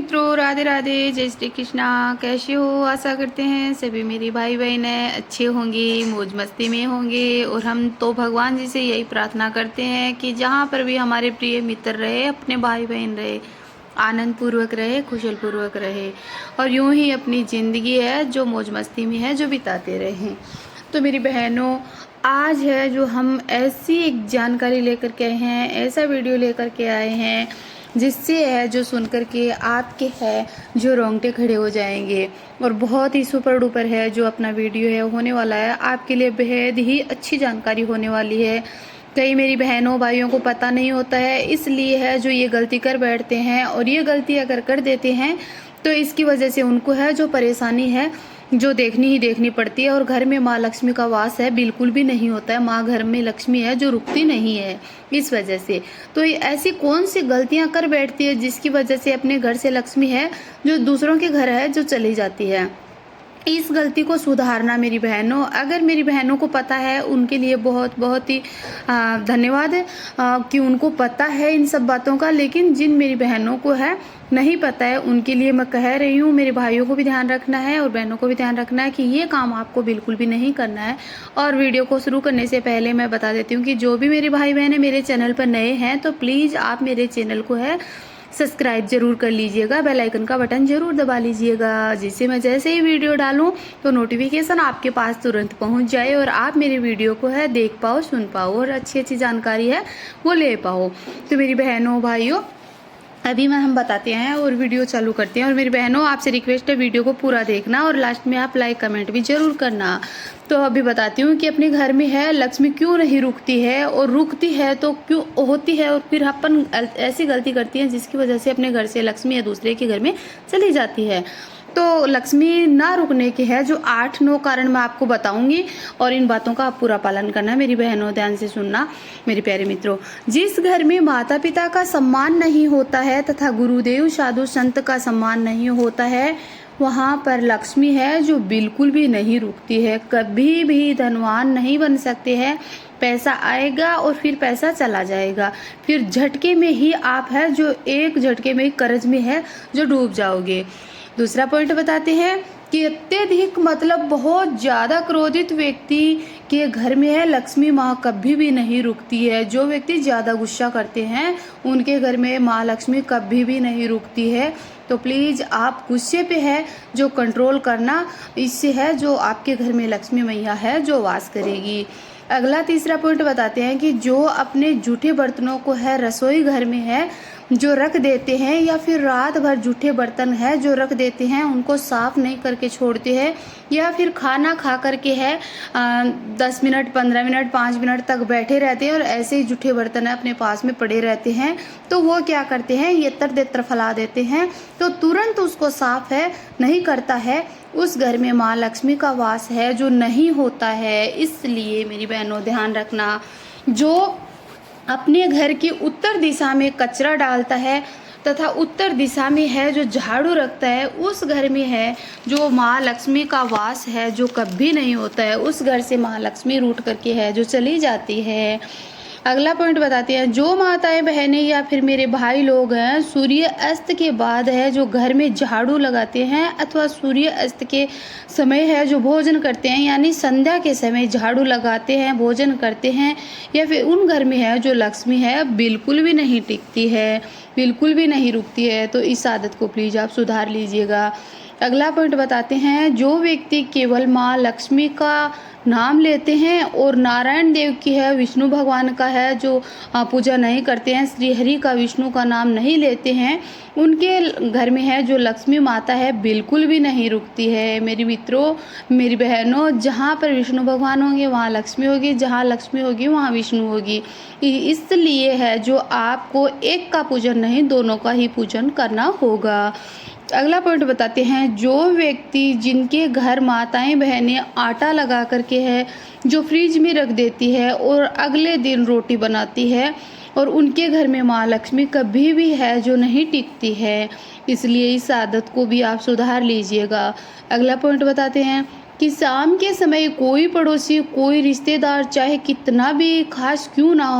मित्रों, राधे राधे, जय श्री कृष्णा। कैसे हो? आशा करते हैं सभी मेरे भाई बहन अच्छे होंगे, मौज मस्ती में होंगे। और हम तो भगवान जी से यही प्रार्थना करते हैं कि जहाँ पर भी हमारे प्रिय मित्र रहे, अपने भाई बहन रहे, आनंद पूर्वक रहे, कुशल पूर्वक रहे और यूं ही अपनी ज़िंदगी है जो मौज मस्ती में है जो बिताते रहें। तो मेरी बहनों, आज है जो हम ऐसी एक जानकारी लेकर के आए हैं, ऐसा वीडियो लेकर के आए हैं जिससे है जो सुन कर के आपके है जो रोंगटे खड़े हो जाएंगे। और बहुत ही सुपर डुपर है जो अपना वीडियो है होने वाला है, आपके लिए बेहद ही अच्छी जानकारी होने वाली है। कई मेरी बहनों भाइयों को पता नहीं होता है, इसलिए है जो ये गलती कर बैठते हैं। और ये गलती अगर कर देते हैं तो इसकी वजह से उनको है जो परेशानी है जो देखनी ही देखनी पड़ती है। और घर में माँ लक्ष्मी का वास है बिल्कुल भी नहीं होता है, माँ घर में लक्ष्मी है जो रुकती नहीं है इस वजह से। तो ये ऐसी कौन सी गलतियां कर बैठती है जिसकी वजह से अपने घर से लक्ष्मी है जो दूसरों के घर है जो चली जाती है। इस गलती को सुधारना मेरी बहनों, अगर मेरी बहनों को पता है उनके लिए बहुत बहुत ही धन्यवाद कि उनको पता है इन सब बातों का। लेकिन जिन मेरी बहनों को है नहीं पता है उनके लिए मैं कह रही हूँ, मेरे भाइयों को भी ध्यान रखना है और बहनों को भी ध्यान रखना है कि ये काम आपको बिल्कुल भी नहीं करना है। और वीडियो को शुरू करने से पहले मैं बता देती हूँ कि जो भी मेरे भाई बहन है मेरे चैनल पर नए हैं तो प्लीज़ आप मेरे चैनल को है सब्सक्राइब जरूर कर लीजिएगा, बेल आइकन का बटन जरूर दबा लीजिएगा, जिससे मैं जैसे ही वीडियो डालूं तो नोटिफिकेशन आपके पास तुरंत पहुंच जाए और आप मेरे वीडियो को है देख पाओ, सुन पाओ और अच्छी अच्छी जानकारी है वो ले पाओ। तो मेरी बहनों भाइयों, अभी मैं हम बताते हैं और वीडियो चालू करते हैं। और मेरी बहनों आपसे रिक्वेस्ट है वीडियो को पूरा देखना और लास्ट में आप लाइक कमेंट भी जरूर करना। तो अभी बताती हूँ कि अपने घर में है लक्ष्मी क्यों नहीं रुकती है, और रुकती है तो क्यों होती है, और फिर अपन ऐसी गलती करती हैं जिसकी वजह से अपने घर से लक्ष्मी या दूसरे के घर में चली जाती है। तो लक्ष्मी ना रुकने के है जो 8-9 कारण मैं आपको बताऊंगी और इन बातों का आप पूरा पालन करना। मेरी बहनों ध्यान से सुनना मेरे प्यारे मित्रों। जिस घर में माता पिता का सम्मान नहीं होता है तथा गुरुदेव साधु संत का सम्मान नहीं होता है, वहाँ पर लक्ष्मी है जो बिल्कुल भी नहीं रुकती है, कभी भी धनवान नहीं बन सकते हैं। पैसा आएगा और फिर पैसा चला जाएगा, फिर झटके में ही आप है जो एक झटके में कर्ज में है जो डूब जाओगे। दूसरा पॉइंट बताते हैं कि अत्यधिक मतलब बहुत ज़्यादा क्रोधित व्यक्ति के घर में है लक्ष्मी माँ कभी भी नहीं रुकती है। जो व्यक्ति ज़्यादा गुस्सा करते हैं उनके घर में माँ लक्ष्मी कभी भी नहीं रुकती है। तो प्लीज़ आप गुस्से पे है जो कंट्रोल करना, इससे है जो आपके घर में लक्ष्मी मैया है जो वास करेगी। अगला तीसरा पॉइंट बताते हैं कि जो अपने जूठे बर्तनों को है रसोई घर में है जो रख देते हैं, या फिर रात भर जूठे बर्तन है जो रख देते हैं उनको साफ नहीं करके छोड़ते हैं, या फिर खाना खा करके है 10 मिनट 15 मिनट 5 मिनट तक बैठे रहते हैं और ऐसे ही जूठे बर्तन अपने पास में पड़े रहते हैं, तो वो क्या करते हैं ये तर देतर फैला देते हैं, तो तुरंत उसको साफ है नहीं करता है, उस घर में माँ लक्ष्मी का वास है जो नहीं होता है। इसलिए मेरी बहनों ध्यान रखना, जो अपने घर की उत्तर दिशा में कचरा डालता है तथा उत्तर दिशा में है जो झाड़ू रखता है, उस घर में है जो माँ लक्ष्मी का वास है जो कभी नहीं होता है। उस घर से माँ लक्ष्मी रूठ करके है जो चली जाती है। अगला पॉइंट बताते हैं, जो माताएं बहनें या फिर मेरे भाई लोग हैं सूर्य अस्त के बाद है जो घर में झाड़ू लगाते हैं अथवा सूर्य अस्त के समय है जो भोजन करते हैं, यानी संध्या के समय झाड़ू लगाते हैं भोजन करते हैं, या फिर उन घर में है जो लक्ष्मी है बिल्कुल भी नहीं टिकती है, बिल्कुल भी नहीं रुकती है। तो इस आदत को प्लीज़ आप सुधार लीजिएगा। अगला पॉइंट बताते हैं, जो व्यक्ति केवल माँ लक्ष्मी का नाम लेते हैं और नारायण देव की है विष्णु भगवान का है जो पूजा नहीं करते हैं, श्री हरि का विष्णु का नाम नहीं लेते हैं, उनके घर में है जो लक्ष्मी माता है बिल्कुल भी नहीं रुकती है। मेरी मित्रों मेरी बहनों, जहाँ पर विष्णु भगवान होंगे वहाँ लक्ष्मी होगी, जहाँ लक्ष्मी होगी वहाँ विष्णु होगी। इसलिए है जो आपको एक का पूजन नहीं दोनों का ही पूजन करना होगा। अगला पॉइंट बताते हैं, जो व्यक्ति जिनके घर माताएं बहनें आटा लगा करके है जो फ्रिज में रख देती है और अगले दिन रोटी बनाती है, और उनके घर में माँ लक्ष्मी कभी भी है जो नहीं टिकती है। इसलिए इस आदत को भी आप सुधार लीजिएगा। अगला पॉइंट बताते हैं कि शाम के समय कोई पड़ोसी कोई रिश्तेदार चाहे कितना भी खास क्यों ना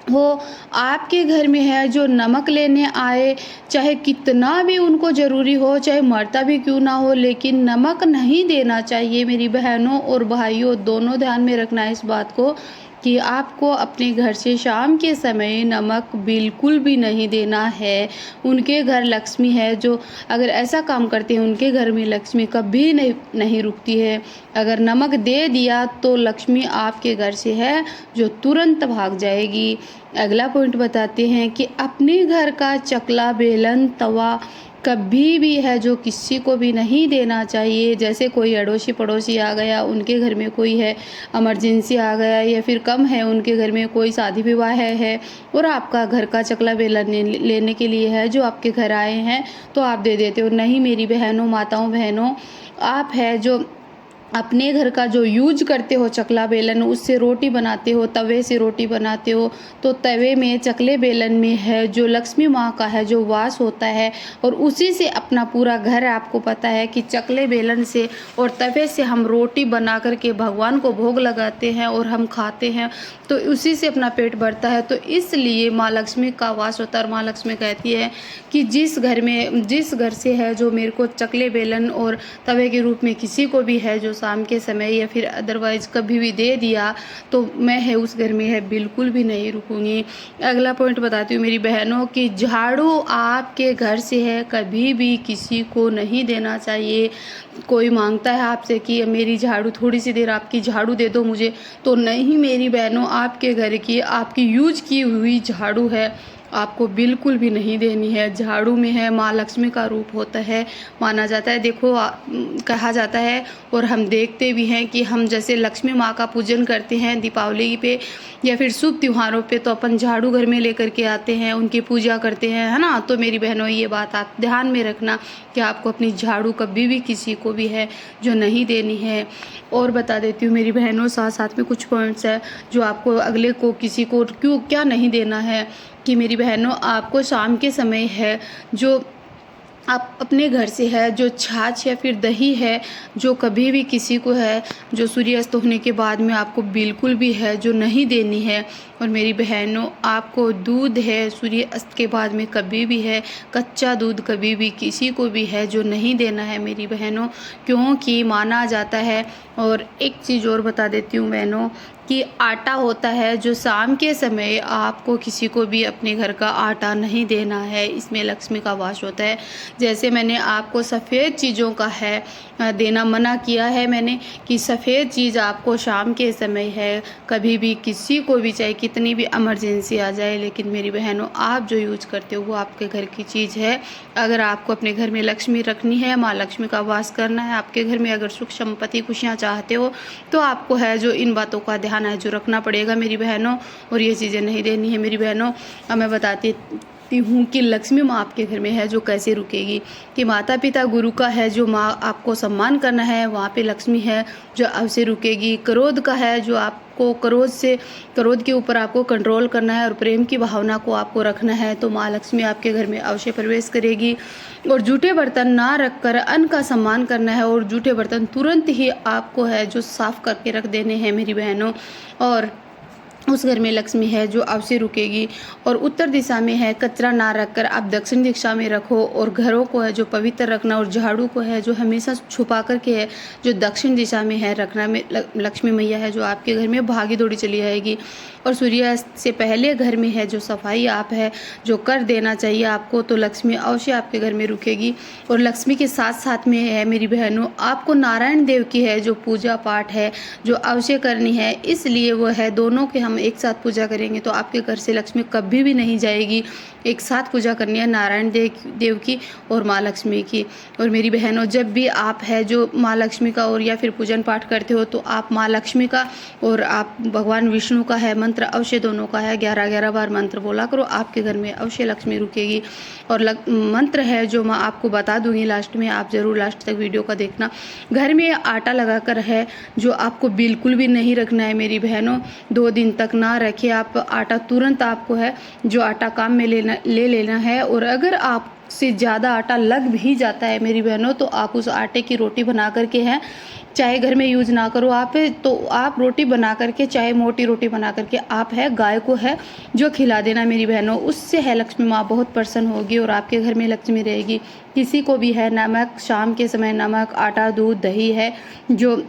वो आपके घर में है जो नमक लेने आए, चाहे कितना भी उनको ज़रूरी हो, चाहे मरता भी क्यों ना हो, लेकिन नमक नहीं देना चाहिए। मेरी बहनों और भाइयों दोनों ध्यान में रखना इस बात को कि आपको अपने घर से शाम के समय नमक बिल्कुल भी नहीं देना है। उनके घर लक्ष्मी है, जो अगर ऐसा काम करते हैं उनके घर में लक्ष्मी कभी नहीं रुकती है। अगर नमक दे दिया तो लक्ष्मी आपके घर से है जो तुरंत भाग जाएगी। अगला पॉइंट बताते हैं कि अपने घर का चकला, बेलन, तवा कभी भी है जो किसी को भी नहीं देना चाहिए। जैसे कोई अड़ोसी पड़ोसी आ गया, उनके घर में कोई है, इमरजेंसी आ गया, या फिर कम है उनके घर में कोई शादी विवाह है और आपका घर का चकला बेलन लेने के लिए है जो आपके घर आए हैं, तो आप दे देते हो। नहीं मेरी बहनों, माताओं, बहनों, आप है जो अपने घर का जो यूज करते हो चकला बेलन, उससे रोटी बनाते हो, तवे से रोटी बनाते हो, तो तवे में, चकले बेलन में है जो लक्ष्मी माँ का है जो वास होता है, और उसी से अपना पूरा घर, आपको पता है कि चकले बेलन से और तवे से हम रोटी बना करके भगवान को भोग लगाते हैं और हम खाते हैं, तो उसी से अपना पेट भरता है। तो इसलिए माँ लक्ष्मी का वास होता है। और माँ लक्ष्मी कहती है कि जिस घर से है जो मेरे को चकले बेलन और तवे के रूप में किसी को भी है जो शाम के समय या फिर अदरवाइज कभी भी दे दिया, तो मैं है उस घर में है बिल्कुल भी नहीं रुकूंगी। अगला पॉइंट बताती हूँ मेरी बहनों कि झाड़ू आपके घर से है कभी भी किसी को नहीं देना चाहिए। कोई मांगता है आपसे कि मेरी झाड़ू, थोड़ी सी देर आपकी झाड़ू दे दो मुझे, तो नहीं मेरी बहनों, आपके घर की आपकी यूज की हुई झाड़ू है, आपको बिल्कुल भी नहीं देनी है। झाड़ू में है माँ लक्ष्मी का रूप होता है, माना जाता है। देखो कहा जाता है और हम देखते भी हैं कि हम जैसे लक्ष्मी माँ का पूजन करते हैं दीपावली पे या फिर शुभ त्योहारों पे, तो अपन झाड़ू घर में लेकर के आते हैं, उनकी पूजा करते हैं, है ना। तो मेरी बहनों ये बात आप ध्यान में रखना कि आपको अपनी झाड़ू कभी भी किसी को भी है जो नहीं देनी है। और बता देती हूँ मेरी बहनों, साथ साथ में कुछ पॉइंट्स है जो आपको अगले को, किसी को क्या नहीं देना है। कि मेरी बहनों, आपको शाम के समय है जो आप अपने घर से है जो छाछ या फिर दही है जो कभी भी किसी को है जो सूर्यास्त होने के बाद में आपको बिल्कुल भी है जो नहीं देनी है। और मेरी बहनों, आपको दूध है सूर्यास्त के बाद में कभी भी है, कच्चा दूध कभी भी किसी को भी है जो नहीं देना है मेरी बहनों, क्योंकि माना जाता है। और एक चीज़ और बता देती हूँ बहनों कि आटा होता है जो शाम के समय आपको किसी को भी अपने घर का आटा नहीं देना है, इसमें लक्ष्मी का वास होता है। जैसे मैंने आपको सफ़ेद चीज़ों का है देना मना किया है मैंने कि सफ़ेद चीज़ आपको शाम के समय है कभी भी किसी को भी, चाहे कितनी भी इमरजेंसी आ जाए, लेकिन मेरी बहनों आप जो यूज करते हो वो आपके घर की चीज़ है। अगर आपको अपने घर में लक्ष्मी रखनी है, माँ लक्ष्मी का वास करना है आपके घर में, अगर सुख संपत्ति खुशियाँ चाहते हो, तो आपको है जो इन बातों का ध्यान है जो रखना पड़ेगा मेरी बहनों, और ये चीज़ें नहीं देनी है मेरी बहनों। अब मैं बताती हूँ कि लक्ष्मी माँ आपके घर में है जो कैसे रुकेगी। कि माता पिता गुरु का है जो माँ आपको सम्मान करना है, वहाँ पे लक्ष्मी है जो अवश्य रुकेगी। क्रोध का है जो आपको क्रोध के ऊपर आपको कंट्रोल करना है और प्रेम की भावना को आपको रखना है, तो माँ लक्ष्मी आपके घर में अवश्य प्रवेश करेगी। और जूठे बर्तन ना रखकर अन्न का सम्मान करना है, और जूठे बर्तन तुरंत ही आपको है जो साफ करके रख देने हैं मेरी बहनों। और उस घर में लक्ष्मी है जो अवश्य रुकेगी। और उत्तर दिशा में है कचरा ना रखकर आप दक्षिण दिशा में रखो, और घरों को है जो पवित्र रखना, और झाड़ू को है जो हमेशा छुपा करके है जो दक्षिण दिशा में है रखना। में लक्ष्मी मैया है जो आपके घर में भागी दौड़ी चली आएगी। और सूर्यास्त से पहले घर में है जो सफाई आप है जो कर देना चाहिए आपको, तो लक्ष्मी अवश्य आपके घर में रुकेगी। और लक्ष्मी के साथ साथ में है मेरी बहनों, आपको नारायण देव की है जो पूजा पाठ है जो अवश्य करनी है, इसलिए वो है दोनों के हम एक साथ पूजा करेंगे तो आपके घर से लक्ष्मी कभी भी नहीं जाएगी। एक साथ पूजा करनी है नारायण देव की और माँ लक्ष्मी की। और मेरी बहनों, जब भी आप है जो माँ लक्ष्मी का और या फिर पूजन पाठ करते हो, तो आप माँ लक्ष्मी का और आप भगवान विष्णु का है मंत्र अवश्य दोनों का है 11-11 बार मंत्र बोला करो, आपके घर में अवश्य लक्ष्मी रुकेगी। और मंत्र है जो मैं आपको बता दूंगी लास्ट में, आप ज़रूर लास्ट तक वीडियो का देखना। घर में आटा लगाकर है जो आपको बिल्कुल भी नहीं रखना है मेरी बहनों, 2 दिन तक ना रखे आप आटा, तुरंत आपको है जो आटा काम में ले लेना है। और अगर आप से ज़्यादा आटा लग भी जाता है मेरी बहनों, तो आप उस आटे की रोटी बना करके हैं, चाहे घर में यूज़ ना करो आप, तो आप रोटी बना करके, चाहे मोटी रोटी बना करके आप है गाय को है जो खिला देना मेरी बहनों। उससे है लक्ष्मी माँ बहुत प्रसन्न होगी और आपके घर में लक्ष्मी रहेगी। किसी को भी है नमक, शाम के समय नमक, आटा, दूध, दही है जो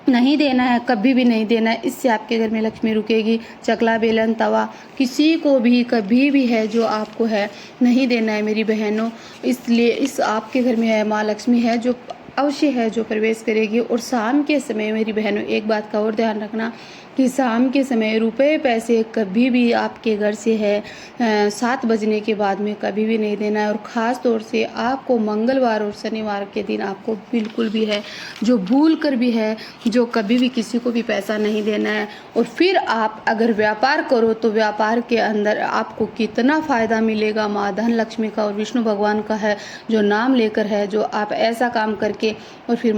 नहीं देना है, कभी भी नहीं देना है, इससे आपके घर में लक्ष्मी रुकेगी। चकला, बेलन, तवा किसी को भी कभी भी है जो आपको है नहीं देना है मेरी बहनों। इसलिए इस आपके घर में है माँ लक्ष्मी है जो अवश्य है जो प्रवेश करेगी। और शाम के समय मेरी बहनों एक बात का और ध्यान रखना कि शाम के समय रुपए पैसे कभी भी आपके घर से है 7 बजने के बाद में कभी भी नहीं देना है। और ख़ास तौर से आपको मंगलवार और शनिवार के दिन आपको बिल्कुल भी है जो भूल कर भी है जो कभी भी किसी को भी पैसा नहीं देना है। और फिर आप अगर व्यापार करो तो व्यापार के अंदर आपको कितना फ़ायदा मिलेगा माँ धन लक्ष्मी का और विष्णु भगवान का है जो नाम लेकर है, जो आप ऐसा काम करके और फिर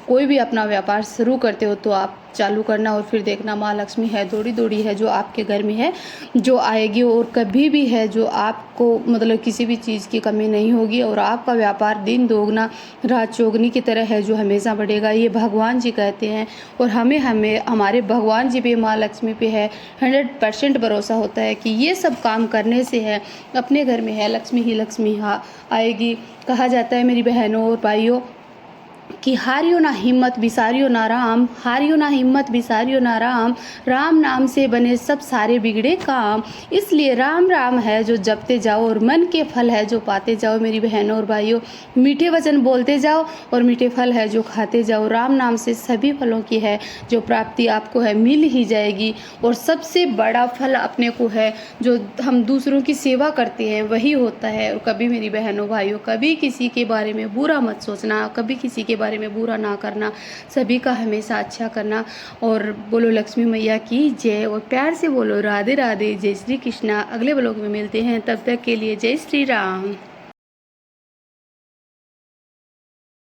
कोई भी अपना व्यापार शुरू करते हो तो आप चालू करना और फिर देखना माँ लक्ष्मी है दौड़ी दौड़ी है जो आपके घर में है जो आएगी। और कभी भी है जो आपको मतलब किसी भी चीज़ की कमी नहीं होगी और आपका व्यापार दिन दोगुना रात चौगनी की तरह है जो हमेशा बढ़ेगा। ये भगवान जी कहते हैं और हमें हमारे भगवान जी पे माँ लक्ष्मी पे है 100% भरोसा होता है कि ये सब काम करने से है अपने घर में है लक्ष्मी ही लक्ष्मी आएगी। कहा जाता है मेरी बहनों और भाइयों कि हारियो ना हिम्मत बिसारियो ना राम, हारियो ना हिम्मत बिसारियो ना राम, राम नाम से बने सब सारे बिगड़े काम। इसलिए राम राम है जो जपते जाओ और मन के फल है जो पाते जाओ मेरी बहनों और भाइयों। मीठे वचन बोलते जाओ और मीठे फल है जो खाते जाओ। राम नाम से सभी फलों की है जो प्राप्ति आपको है मिल ही जाएगी। और सबसे बड़ा फल अपने को है जो हम दूसरों की सेवा करते हैं वही होता है। और कभी मेरी बहनों भाइयों कभी किसी के बारे में बुरा मत सोचना, कभी किसी के बारे में बुरा ना करना, सभी का हमेशा अच्छा करना। और बोलो लक्ष्मी मैया की जय और प्यार से बोलो राधे राधे, जय श्री कृष्णा। अगले ब्लॉग में मिलते हैं, तब तक के लिए जय श्री राम।